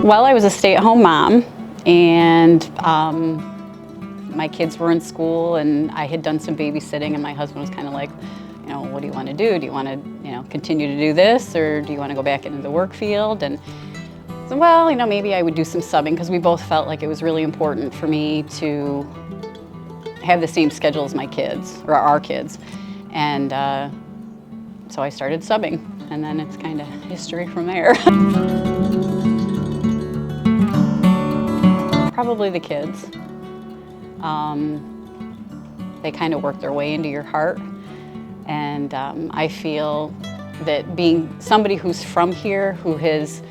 Well, I was a stay-at-home mom, and my kids were in school, and I had done some babysitting, and my husband was kind of like, you know, what do you want to do? Do you want to, continue to do this, or do you want to go back into the work field? And so, well, maybe I would do some subbing, because we both felt like it was really important for me to have the same schedule as my kids, or our kids. And so I started subbing, and then it's kind of history from there. Probably the kids. They kind of work their way into your heart, and I feel that being somebody who's from here, who has,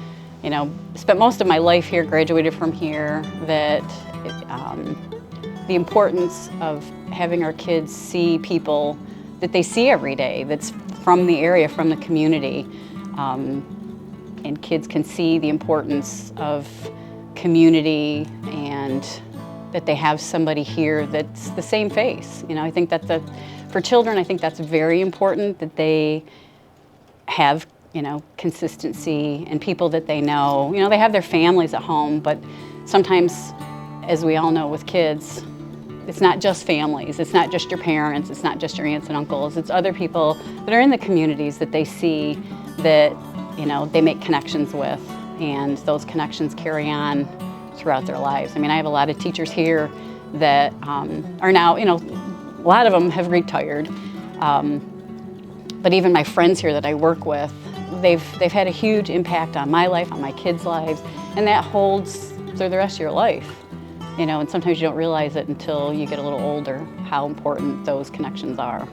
spent most of my life here, graduated from here, that the importance of having our kids see people that they see every day, that's from the area, from the community, and kids can see the importance of community and that they have somebody here that's the same face. I think that for children, I think that's very important, that they have, consistency and people that they know. They have their families at home, but sometimes, as we all know with kids, it's not just families, it's not just your parents, it's not just your aunts and uncles, it's other people that are in the communities that they see that, they make connections with, and those connections carry on throughout their lives. I have a lot of teachers here that are now, a lot of them have retired, but even my friends here that I work with, they've had a huge impact on my life, on my kids' lives, and that holds through the rest of your life. And sometimes you don't realize it until you get a little older, how important those connections are.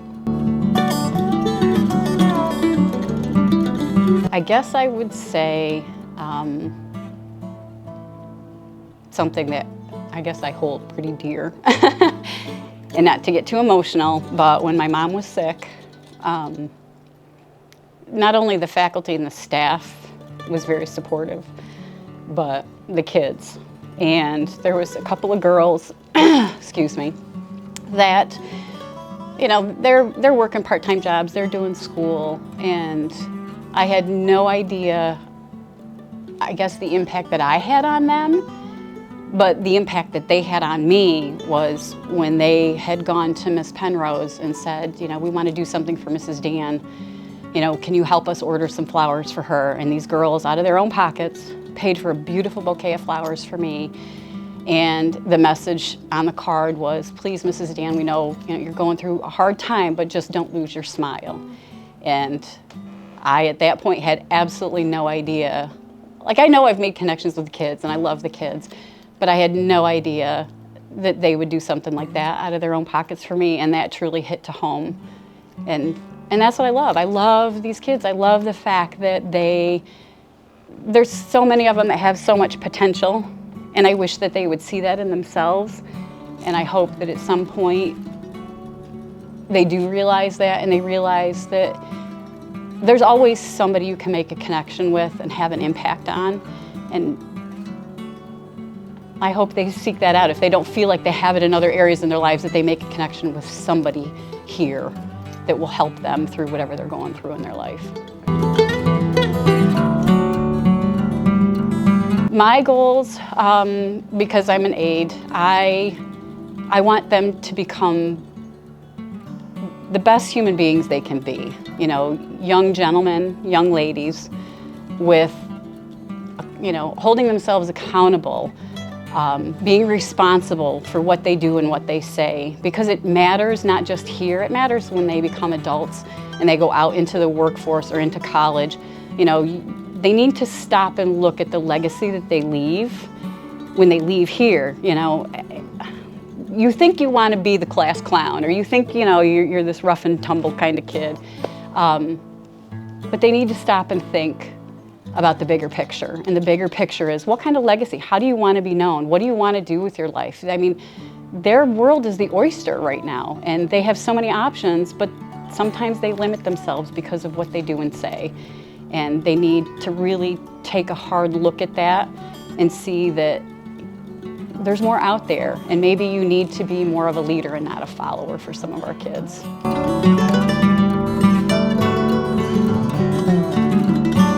I guess I would say something that I guess I hold pretty dear. And not to get too emotional, but when my mom was sick, not only the faculty and the staff was very supportive, but the kids. And there was a couple of girls, excuse me, that, they're working part-time jobs, they're doing school, and I had no idea, I guess, the impact that I had on them, but the impact that they had on me was when they had gone to Miss Penrose and said, we want to do something for Mrs. Dann, can you help us order some flowers for her? And these girls, out of their own pockets, paid for a beautiful bouquet of flowers for me. And the message on the card was, please, Mrs. Dann, we know, you're going through a hard time, but just don't lose your smile. And I, at that point, had absolutely no idea. Like, I know I've made connections with the kids, and I love the kids, but I had no idea that they would do something like that out of their own pockets for me, and that truly hit to home. And that's what I love. I love these kids. I love the fact that there's so many of them that have so much potential, and I wish that they would see that in themselves. And I hope that at some point they do realize that, and they realize that there's always somebody you can make a connection with and have an impact on. And I hope they seek that out. If they don't feel like they have it in other areas in their lives, that they make a connection with somebody here that will help them through whatever they're going through in their life. My goals, because I'm an aide, I want them to become the best human beings they can be. Young gentlemen, young ladies with, holding themselves accountable, being responsible for what they do and what they say, because it matters not just here, it matters when they become adults and they go out into the workforce or into college. They need to stop and look at the legacy that they leave when they leave here. You think you want to be the class clown, or you think, you're this rough and tumble kind of kid, but they need to stop and think about the bigger picture. And the bigger picture is, what kind of legacy? How do you want to be known? What do you want to do with your life? Their world is the oyster right now, and they have so many options, but sometimes they limit themselves because of what they do and say. And they need to really take a hard look at that and see that there's more out there, and maybe you need to be more of a leader and not a follower for some of our kids.